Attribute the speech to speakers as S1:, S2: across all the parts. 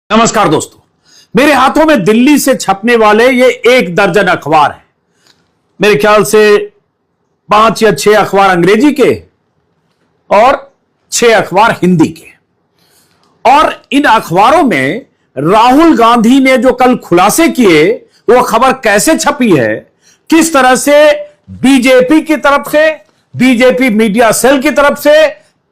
S1: नमस्कार दोस्तों, मेरे हाथों में दिल्ली से छपने वाले ये 1 दर्जन अखबार हैं। मेरे ख्याल से 5 या 6 अखबार अंग्रेजी के और 6 अखबार हिंदी के। और इन अखबारों में राहुल गांधी ने जो कल खुलासे किए वो खबर कैसे छपी है, किस तरह से बीजेपी की तरफ से, बीजेपी मीडिया सेल की तरफ से,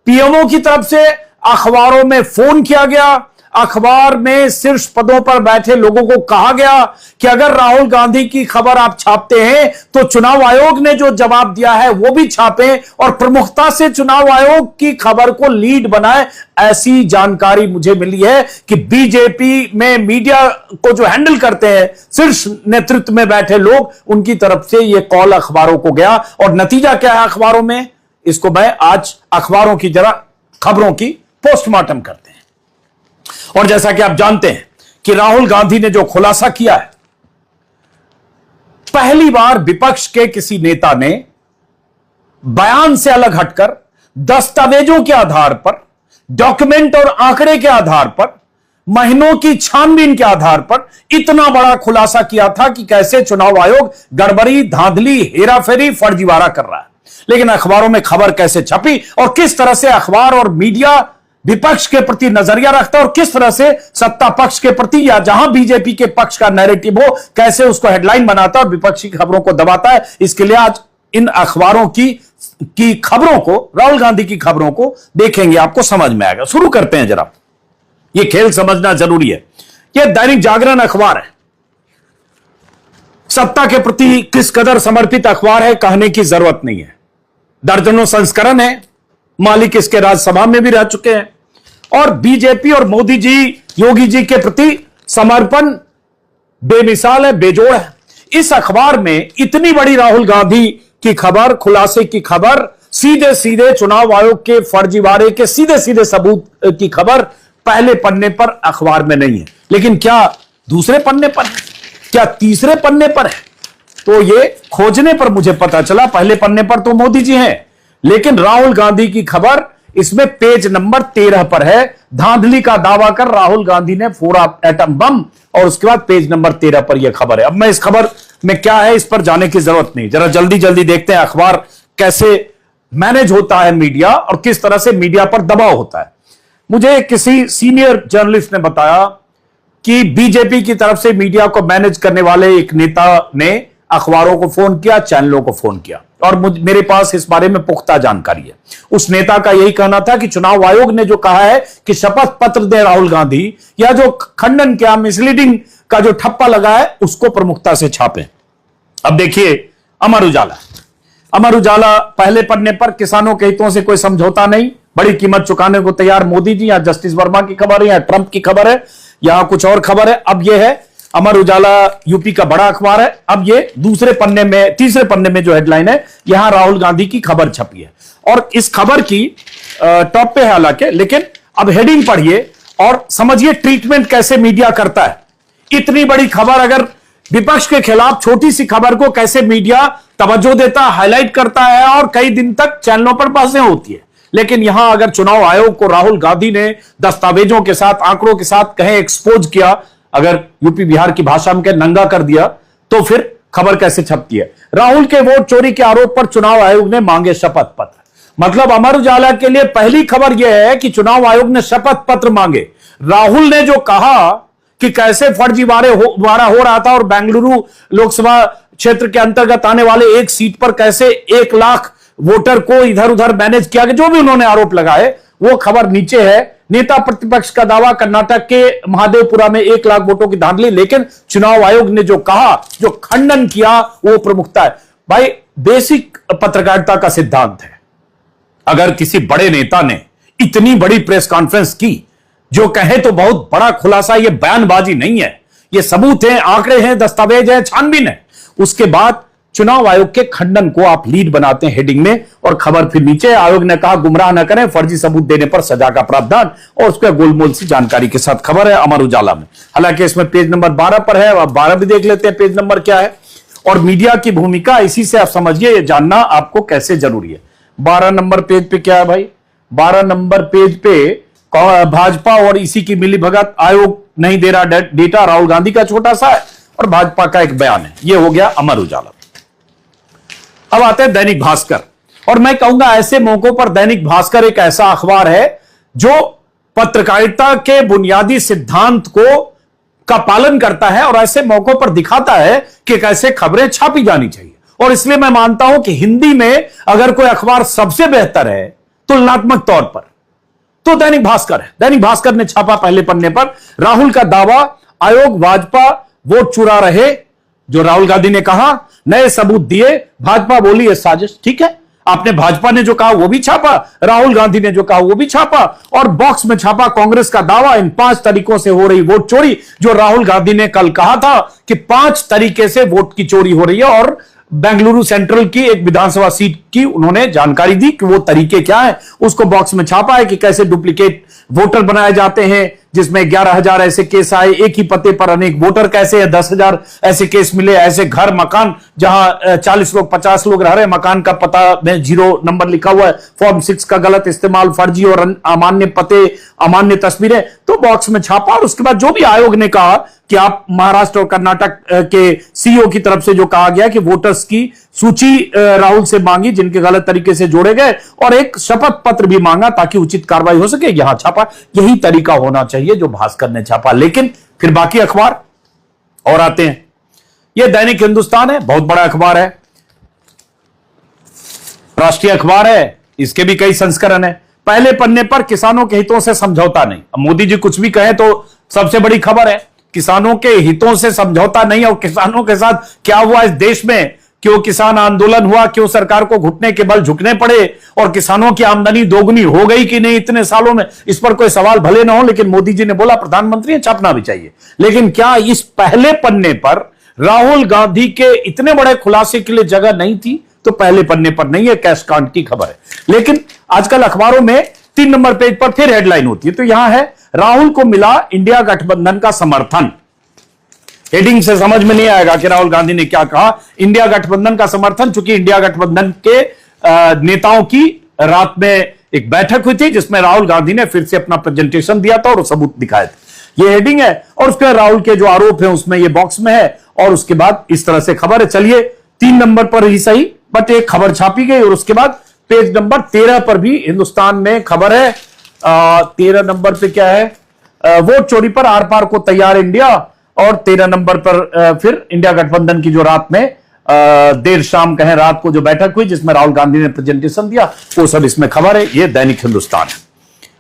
S1: पीएमओ की तरफ से अखबारों में फोन किया गया, अखबार में शीर्ष पदों पर बैठे लोगों को कहा गया कि अगर राहुल गांधी की खबर आप छापते हैं तो चुनाव आयोग ने जो जवाब दिया है वो भी छापें और प्रमुखता से चुनाव आयोग की खबर को लीड बनाएं। ऐसी जानकारी मुझे मिली है कि बीजेपी में मीडिया को जो हैंडल करते हैं शीर्ष नेतृत्व में बैठे लोग, उनकी तरफ से यह कॉल अखबारों को गया। और नतीजा क्या है अखबारों में, इसको मैं आज अखबारों की जरा खबरों की पोस्टमार्टम करते हैं। और जैसा कि आप जानते हैं कि राहुल गांधी ने जो खुलासा किया है, पहली बार विपक्ष के किसी नेता ने बयान से अलग हटकर दस्तावेजों के आधार पर, डॉक्यूमेंट और आंकड़े के आधार पर, महीनों की छानबीन के आधार पर इतना बड़ा खुलासा किया था कि कैसे चुनाव आयोग गड़बड़ी, धांधली, हेराफेरी, फर्जीवाड़ा कर रहा है। लेकिन अखबारों में खबर कैसे छपी और किस तरह से अखबार और मीडिया विपक्ष के प्रति नजरिया रखता है और किस तरह से सत्ता पक्ष के प्रति या जहां बीजेपी के पक्ष का नैरेटिव हो, कैसे उसको हेडलाइन बनाता है और विपक्षी खबरों को दबाता है, इसके लिए आज इन अखबारों की खबरों को, राहुल गांधी की खबरों को देखेंगे, आपको समझ में आएगा। शुरू करते हैं जरा, यह खेल समझना जरूरी है। यह दैनिक जागरण अखबार है, सत्ता के प्रति किस कदर समर्पित अखबार है कहने की जरूरत नहीं है। दर्जनों संस्करण है, मालिक इसके राज्यसभा में भी रह चुके हैं और बीजेपी और मोदी जी, योगी जी के प्रति समर्पण बेमिसाल है, बेजोड़ है। इस अखबार में इतनी बड़ी राहुल गांधी की खबर, खुलासे की खबर, सीधे सीधे चुनाव आयोग के फर्जीवाड़े के सीधे सीधे सबूत की खबर पहले पन्ने पर अखबार में नहीं है। लेकिन क्या दूसरे पन्ने पर है, क्या तीसरे पन्ने पर है? तो ये खोजने पर मुझे पता चला पहले पन्ने पर तो मोदी जी हैं, लेकिन राहुल गांधी की खबर इसमें पेज नंबर 13 पर है। धांधली का दावा कर राहुल गांधी ने फोड़ा एटम बम, और उसके बाद पेज नंबर 13 पर यह खबर है। अब मैं इस खबर में क्या है इस पर जाने की जरूरत नहीं, जरा जल्दी जल्दी देखते हैं अखबार कैसे मैनेज होता है मीडिया और किस तरह से मीडिया पर दबाव होता है। मुझे किसी सीनियर जर्नलिस्ट ने बताया कि बीजेपी की तरफ से मीडिया को मैनेज करने वाले एक नेता ने अखबारों को फोन किया, चैनलों को फोन किया, और मेरे पास इस बारे में पुख्ता जानकारी है। उस नेता का यही कहना था कि चुनाव आयोग ने जो कहा है कि शपथ पत्र दे राहुल गांधी, या जो खंडन किया, मिसलीडिंग का जो ठप्पा लगा है, उसको प्रमुखता से छापें। अब देखिए अमर उजाला पहले पन्ने पर किसानों के हितों से कोई समझौता नहीं, बड़ी कीमत चुकाने को तैयार मोदी जी। या जस्टिस वर्मा की खबर है, या ट्रंप की खबर है, यहां कुछ और खबर है। अब यह है अमर उजाला, यूपी का बड़ा अखबार है। अब ये दूसरे पन्ने में, तीसरे पन्ने में जो हेडलाइन है, यहां राहुल गांधी की खबर छपी है और इस खबर की टॉप पे है हालांकि, लेकिन अब हेडिंग पढ़िए और समझिए ट्रीटमेंट कैसे मीडिया करता है। इतनी बड़ी खबर, अगर विपक्ष के खिलाफ छोटी सी खबर को कैसे मीडिया तवज्जो देता, हाईलाइट करता है और कई दिन तक चैनलों पर बहसें होती है। लेकिन यहां अगर चुनाव आयोग को राहुल गांधी ने दस्तावेजों के साथ, आंकड़ों के साथ कहें एक्सपोज किया, अगर यूपी बिहार की भाषा में नंगा कर दिया, तो फिर खबर कैसे छपती है। राहुल के वोट चोरी के आरोप पर चुनाव आयोग ने मांगे शपथ पत्र। मतलब अमर उजाला के लिए पहली खबर यह है कि चुनाव आयोग ने शपथ पत्र मांगे। राहुल ने जो कहा कि कैसे फर्जीवाड़ा हो रहा था और बेंगलुरु लोकसभा क्षेत्र के अंतर्गत आने वाले एक सीट पर कैसे 1 लाख वोटर को इधर उधर मैनेज किया गया, जो भी उन्होंने आरोप लगाए, वो खबर नीचे है। नेता प्रतिपक्ष का दावा, कर्नाटक के महादेवपुरा में 1 लाख वोटों की धांधली, लेकिन चुनाव आयोग ने जो कहा, जो खंडन किया, वो प्रमुखता है। भाई बेसिक पत्रकारिता का सिद्धांत है, अगर किसी बड़े नेता ने इतनी बड़ी प्रेस कॉन्फ्रेंस की, जो कहे तो बहुत बड़ा खुलासा, यह बयानबाजी नहीं है, यह सबूत है, आंकड़े हैं, दस्तावेज है, छानबीन है, उसके बाद चुनाव आयोग के खंडन को आप लीड बनाते हैं हेडिंग में, और खबर फिर नीचे, आयोग ने कहा गुमराह न करें, फर्जी सबूत देने पर सजा का प्रावधान, और उसका गोलमोल सी जानकारी के साथ खबर है अमर उजाला में। हालांकि इसमें पेज नंबर 12 पर है, अब 12 भी देख लेते हैं पेज नंबर क्या है। और मीडिया की भूमिका, इसी से आप समझिए, यह जानना आपको कैसे जरूरी है। 12 नंबर पेज पे क्या है भाई? 12 नंबर पेज पे भाजपा और इसी की मिलीभगत, आयोग नहीं दे रहा डेटा, राहुल गांधी का छोटा सा है और भाजपा का एक बयान है। यह हो गया अमर उजाला। अब आते हैं दैनिक भास्कर, और मैं कहूंगा ऐसे मौकों पर दैनिक भास्कर एक ऐसा अखबार है जो पत्रकारिता के बुनियादी सिद्धांत का पालन करता है और ऐसे मौकों पर दिखाता है कि कैसे खबरें छापी जानी चाहिए। और इसलिए मैं मानता हूं कि हिंदी में अगर कोई अखबार सबसे बेहतर है तुलनात्मक तौर पर तो दैनिक भास्कर है। दैनिक भास्कर ने छापा पहले पन्ने पर राहुल का दावा, आयोग भाजपा वोट चुरा रहे। जो राहुल गांधी ने कहा, नए सबूत दिए, भाजपा बोली ये साजिश। ठीक है, आपने भाजपा ने जो कहा वो भी छापा, राहुल गांधी ने जो कहा वो भी छापा, और बॉक्स में छापा कांग्रेस का दावा, इन 5 तरीकों से हो रही वोट चोरी। जो राहुल गांधी ने कल कहा था कि 5 तरीके से वोट की चोरी हो रही है, और बेंगलुरु सेंट्रल की एक विधानसभा सीट की उन्होंने जानकारी दी कि वो तरीके क्या है। उसको बॉक्स में छापा है कि कैसे डुप्लीकेट वोटर बनाए जाते हैं, जिसमें 11,000 ऐसे केस आए, एक ही पते पर अनेक वोटर कैसे है, 10,000 ऐसे केस मिले, ऐसे घर मकान जहां 40 लोग 50 लोग रह रहे हैं, मकान का पता में 0 नंबर लिखा हुआ है, फॉर्म 6 का गलत इस्तेमाल, फर्जी और अमान्य पते, अमान्य तस्वीरें, तो बॉक्स में छापा। और उसके बाद जो भी आयोग ने कहा कि आप महाराष्ट्र और कर्नाटक के सीईओ की तरफ से जो कहा गया कि वोटर्स की सूची राहुल से मांगी जिनके गलत तरीके से जोड़े गए, और एक शपथ पत्र भी मांगा ताकि उचित कार्रवाई हो सके, यहां छापा। यही तरीका होना चाहिए जो भास्कर ने छापा। लेकिन फिर बाकी अखबार और आते हैं। यह दैनिक हिंदुस्तान है, बहुत बड़ा अखबार है, राष्ट्रीय अखबार है, इसके भी कई संस्करण है। पहले पन्ने पर किसानों के हितों से समझौता नहीं। अब मोदी जी कुछ भी कहें तो सबसे बड़ी खबर है, किसानों के हितों से समझौता नहीं। और किसानों के साथ क्या हुआ इस देश में, क्यों किसान आंदोलन हुआ, क्यों सरकार को घुटने के बल झुकने पड़े, और किसानों की आमदनी दोगुनी हो गई कि नहीं इतने सालों में, इस पर कोई सवाल भले ना हो, लेकिन मोदी जी ने बोला प्रधानमंत्री छापना भी चाहिए। लेकिन क्या इस पहले पन्ने पर राहुल गांधी के इतने बड़े खुलासे के लिए जगह नहीं थी? तो पहले पन्ने पर नहीं है, कैश कांड की खबर है। लेकिन आजकल अखबारों में 3 नंबर पेज पर फिर हेडलाइन होती है, तो यहां है राहुल को मिला इंडिया गठबंधन का समर्थन। हेडिंग से समझ में नहीं आएगा कि राहुल गांधी ने क्या कहा, इंडिया गठबंधन का समर्थन, चूंकि इंडिया गठबंधन के नेताओं की रात में एक बैठक हुई थी जिसमें राहुल गांधी ने फिर से अपना प्रेजेंटेशन दिया था और सबूत दिखाए थे। ये हेडिंग है, और उसके बाद राहुल के जो आरोप है उसमें ये बॉक्स में है, और उसके बाद इस तरह से खबर है। चलिए 3 नंबर पर ही सही, बट एक खबर छापी गई, और उसके बाद पेज नंबर 13 पर भी हिंदुस्तान में खबर है। 13 नंबर पे क्या है, वोट चोरी पर आर पार को तैयार इंडिया, और 13 नंबर पर फिर इंडिया गठबंधन की जो रात में देर शाम कहें रात को जो बैठक हुई जिसमें राहुल गांधी ने प्रेजेंटेशन दिया, वो सब इसमें खबर है। ये दैनिक हिंदुस्तान है।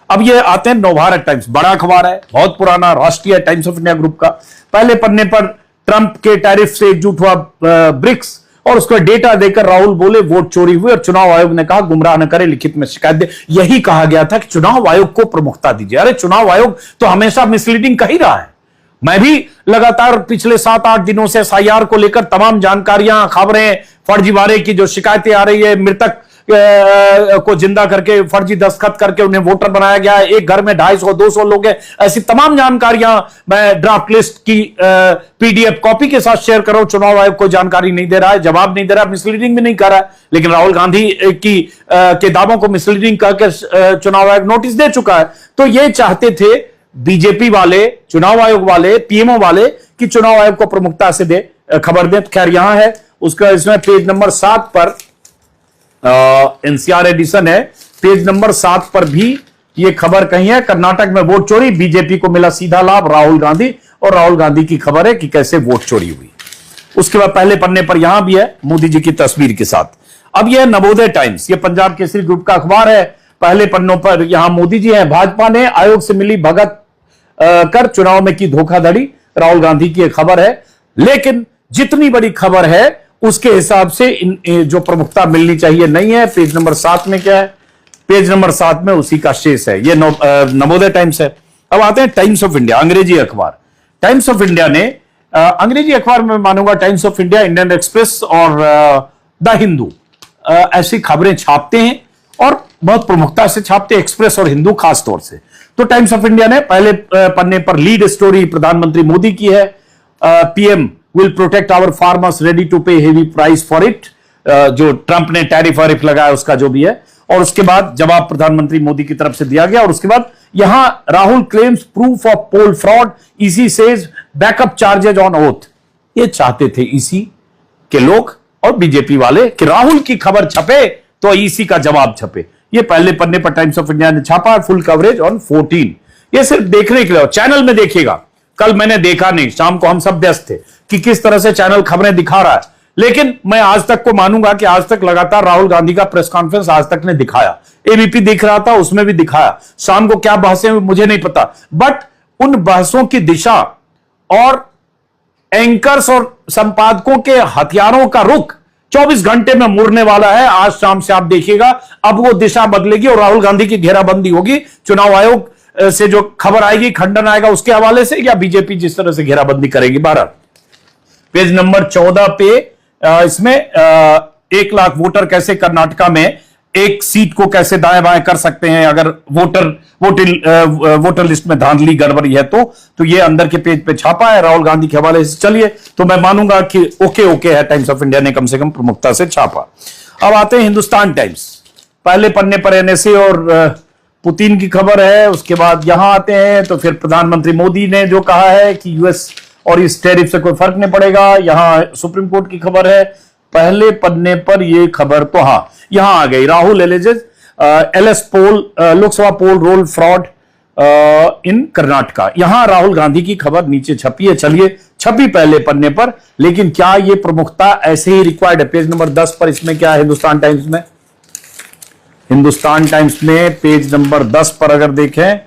S1: अब ये आते हैं नवभारत टाइम्स, बड़ा अखबार है, बहुत पुराना, राष्ट्रीय टाइम्स ऑफ इंडिया ग्रुप का। पहले पन्ने पर ट्रंप के टैरिफ से एकजुट हुआ ब्रिक्स, और उसका डेटा देकर राहुल बोले वोट चोरी हुई, और चुनाव आयोग ने कहा गुमराह न करे, लिखित में शिकायत दे। यही कहा गया था कि चुनाव आयोग को प्रमुखता दीजिए। अरे चुनाव आयोग तो हमेशा मिसलीडिंग कह ही रहा है। मैं भी लगातार पिछले 7-8 दिनों से एसआईआर को लेकर तमाम जानकारियां, खबरें, फर्जीवाड़े की जो शिकायतें आ रही है, मृतक को जिंदा करके फर्जी दस्तखत करके उन्हें वोटर बनाया गया है, एक घर में 250-200 लोग हैं, ऐसी तमाम जानकारियां मैं ड्राफ्ट लिस्ट की पीडीएफ कॉपी के साथ शेयर कर रहा हूं। चुनाव आयोग को जानकारी नहीं दे रहा है, जवाब नहीं दे रहा है, मिसलीडिंग भी नहीं कर रहा है। लेकिन राहुल गांधी के दावों को मिसलीडिंग करके चुनाव आयोग नोटिस दे चुका है। तो ये चाहते थे बीजेपी वाले, चुनाव आयोग वाले, पीएमओ वाले कि चुनाव आयोग को प्रमुखता से दे, खबर दे। खैर यहां है उसका, इसमें पेज नंबर 7 पर एनसीआर एडिशन है, पेज नंबर 7 पर भी ये खबर कही है, कर्नाटक में वोट चोरी, बीजेपी को मिला सीधा लाभ, राहुल गांधी, और राहुल गांधी की खबर है कि कैसे वोट चोरी हुई। उसके बाद पहले पन्ने पर यहां भी है मोदी जी की तस्वीर के साथ। अब यह नवोदय टाइम्स, ये पंजाब केसरी ग्रुप का अखबार है। पहले पन्नों पर यहां मोदी जी हैं, भाजपा ने आयोग से मिली भगत कर चुनाव में की धोखाधड़ी, राहुल गांधी की एक खबर है। लेकिन जितनी बड़ी खबर है उसके हिसाब से जो प्रमुखता मिलनी चाहिए नहीं है। पेज नंबर 7 में क्या है, पेज नंबर 7 में उसी का शेष है। ये नवोदय टाइम्स है। अब आते हैं टाइम्स ऑफ इंडिया, अंग्रेजी अखबार। टाइम्स ऑफ इंडिया ने अंग्रेजी अखबार में मानूंगा times of India, Indian express और द हिंदू ऐसी खबरें छापते हैं और बहुत प्रमुखता से छापते हैं, एक्सप्रेस और हिंदू खास तौर से। तो टाइम्स ऑफ इंडिया ने पहले पन्ने पर लीड स्टोरी प्रधानमंत्री मोदी की है, PM will protect our farmers ready to pay heavy price for it, जो ट्रंप ने टैरिफ वारिफ लगाया उसका जो भी है। और उसके बाद जवाब प्रधानमंत्री मोदी की तरफ से दिया गया। और उसके बाद यहां Rahul claims proof of poll fraud, EC says back up charges on oath. ये चाहते थे ईसी के लोग और बीजेपी वाले कि राहुल की खबर छपे तो ईसी का जवाब छपे। ये पहले पन्ने पर टाइम्स ऑफ इंडिया ने छापा, फुल कवरेज ऑन 14। ये सिर्फ देखने के लिए, चैनल में देखिएगा। कल मैंने देखा नहीं, शाम को हम सब व्यस्त थे कि किस तरह से चैनल खबरें दिखा रहा है, लेकिन मैं आज तक को मानूंगा कि आज तक लगातार राहुल गांधी का प्रेस कॉन्फ्रेंस आज तक ने दिखाया। एबीपी दिख रहा था, उसमें भी दिखाया। शाम को क्या बहसें मुझे नहीं पता, बट उन बहसों की दिशा और एंकर्स और संपादकों के हथियारों का रुख 24 घंटे में मुड़ने वाला है। आज शाम से आप देखिएगा, अब वो दिशा बदलेगी और राहुल गांधी की घेराबंदी होगी। चुनाव आयोग से जो खबर आएगी, खंडन आएगा उसके हवाले से, या बीजेपी जिस तरह से घेराबंदी करेगी। 12 पेज नंबर 14 पे इसमें 1 लाख वोटर कैसे कर्नाटका में एक सीट को कैसे दाएं बाएं कर सकते हैं अगर वोटर लिस्ट में धांधली गड़बड़ी है तो ये अंदर के पेज पे छापा है राहुल गांधी के हवाले से। चलिए, तो मैं मानूंगा कि ओके है, टाइम्स ऑफ इंडिया ने कम से कम प्रमुखता से छापा। अब आते हैं हिंदुस्तान टाइम्स। पहले पन्ने पर एनएसए और पुतिन की खबर है। उसके बाद यहां आते हैं तो फिर प्रधानमंत्री मोदी ने जो कहा है कि यूएस और इस टैरिफ से कोई फर्क नहीं पड़ेगा। यहां सुप्रीम कोर्ट की खबर है। पहले पन्ने पर यह खबर तो यहां आ गई, Rahul alleges LS poll Lok Sabha poll roll fraud in Karnataka. यहां राहुल गांधी की खबर नीचे छपी है। चलिए, छपी पहले पन्ने पर, लेकिन क्या यह प्रमुखता ऐसे ही रिक्वायर्ड है? पेज नंबर 10 पर इसमें क्या है हिंदुस्तान टाइम्स में? हिंदुस्तान टाइम्स में पेज नंबर 10 पर अगर देखें,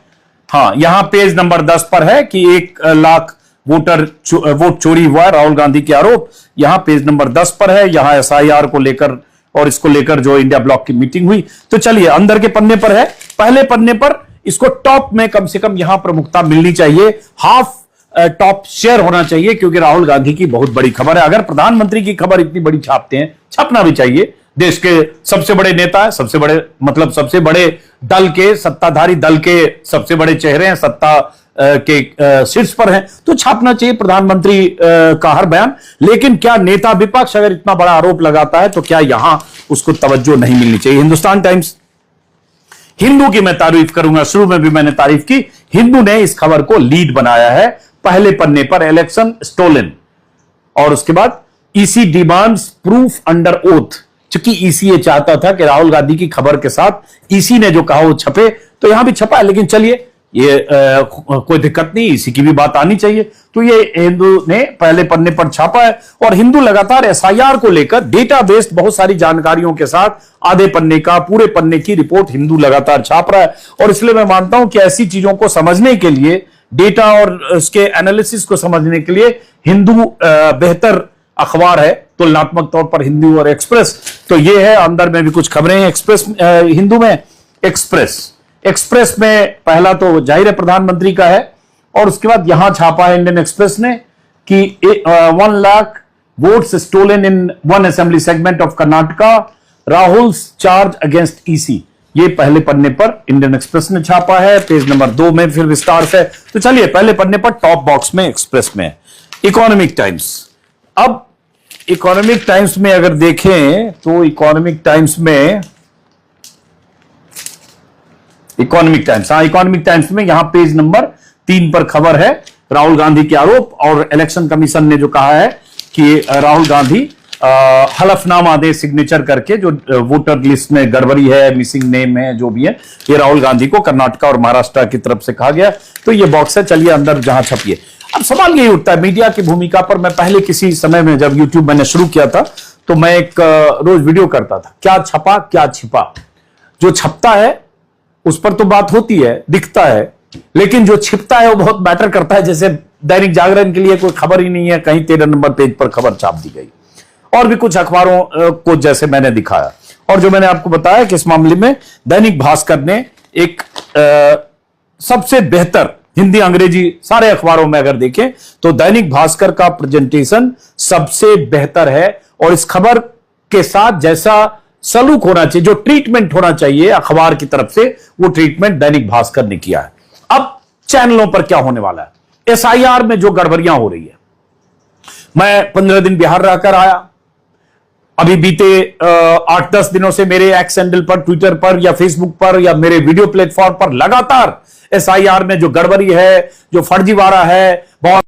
S1: यहां पेज नंबर 10 पर है कि 1 लाख वोट चोरी हुआ, राहुल गांधी के आरोप। यहां पेज नंबर 10 पर है। यहां एसआईआर को लेकर और इसको लेकर जो इंडिया ब्लॉक की मीटिंग हुई। तो चलिए, अंदर के पन्ने पर है, पहले पन्ने पर इसको टॉप में कम से कम यहां प्रमुखता मिलनी चाहिए, हाफ टॉप शेयर होना चाहिए, क्योंकि राहुल गांधी की बहुत बड़ी खबर है। अगर प्रधानमंत्री की खबर इतनी बड़ी छापते हैं, छपना भी चाहिए। देश के सबसे बड़े नेता है, सबसे बड़े दल के, सत्ताधारी दल के सबसे बड़े चेहरे हैं, सत्ता के शीर्ष पर हैं, तो छापना चाहिए प्रधानमंत्री का हर बयान। लेकिन क्या नेता विपक्ष अगर इतना बड़ा आरोप लगाता है तो क्या यहां उसको तवज्जो नहीं मिलनी चाहिए? हिंदुस्तान टाइम्स, हिंदू की मैं तारीफ करूंगा, शुरू में भी मैंने तारीफ की। हिंदू ने इस खबर को लीड बनाया है पहले पन्ने पर, इलेक्शन स्टोलन। और उसके बाद EC demands proof under oath. चूंकि ईसी ये चाहता था कि राहुल गांधी की खबर के साथ ईसी ने जो कहा वो छपे, तो यहां भी छपा है। लेकिन चलिए, ये कोई दिक्कत नहीं, इसी की भी बात आनी चाहिए। तो ये हिंदू ने पहले पन्ने पर छापा है। और हिंदू लगातार एसआईआर को लेकर डेटाबेस बहुत सारी जानकारियों के साथ आधे पन्ने का, पूरे पन्ने की रिपोर्ट हिंदू लगातार छाप रहा है। और इसलिए मैं मानता हूं कि ऐसी चीजों को समझने के लिए, डेटा और उसके एनालिसिस को समझने के लिए हिंदू बेहतर अखबार है तुलनात्मक तौर पर, हिंदू और एक्सप्रेस। तो ये है, अंदर में भी कुछ खबरें हैं एक्सप्रेस हिंदू में। एक्सप्रेस में पहला तो जाहिर है प्रधानमंत्री का है, और उसके बाद यहां छापा है इंडियन एक्सप्रेस ने कि 1 lakh votes stolen in one assembly segment of Karnataka, Rahul charge against EC. ये पहले पन्ने पर इंडियन एक्सप्रेस ने छापा है। पेज नंबर 2 में फिर विस्तार से। तो चलिए, पहले पन्ने पर टॉप बॉक्स में एक्सप्रेस में। इकोनॉमिक टाइम्स, अब इकोनॉमिक टाइम्स में अगर देखें तो इकोनॉमिक टाइम्स में यहां पेज नंबर 3 पर खबर है राहुल गांधी के आरोप। और इलेक्शन कमीशन ने जो कहा है कि राहुल गांधी हलफनामा दे सिग्नेचर करके, जो वोटर लिस्ट में गड़बड़ी है, मिसिंग नेम है, जो भी है, ये राहुल गांधी को कर्नाटका और महाराष्ट्र की तरफ से कहा गया। तो ये बॉक्स है, चलिए अंदर जहां छपिए। अब सवाल यही उठता है मीडिया की भूमिका पर। मैं पहले किसी समय में जब यूट्यूब मैंने शुरू किया था तो मैं एक रोज वीडियो करता था, क्या छपा क्या छिपा। जो छपता है उस पर तो बात होती है, दिखता है, लेकिन जो छिपता है वो बहुत मैटर करता है। जैसे दैनिक जागरण के लिए कोई खबर ही नहीं है, कहीं 13 नंबर पेज पर खबर छाप दी गई, और भी कुछ अखबारों को जैसे मैंने दिखाया। और जो मैंने आपको बताया कि इस मामले में दैनिक भास्कर ने एक सबसे बेहतर, हिंदी अंग्रेजी सारे अखबारों में अगर देखें तो दैनिक भास्कर का प्रेजेंटेशन सबसे बेहतर है। और इस खबर के साथ जैसा सलूक होना चाहिए, जो ट्रीटमेंट होना चाहिए अखबार की तरफ से, वो ट्रीटमेंट दैनिक भास्कर ने किया है। अब चैनलों पर क्या होने वाला है? एसआईआर में जो गड़बड़ियां हो रही है, मैं 15 दिन बिहार रहकर आया, अभी बीते 8-10 दिनों से मेरे एक्स हैंडल पर, ट्विटर पर या फेसबुक पर या मेरे वीडियो प्लेटफॉर्म पर लगातार एसआईआर में जो गड़बड़ी है, जो फर्जीवाड़ा है, बहुत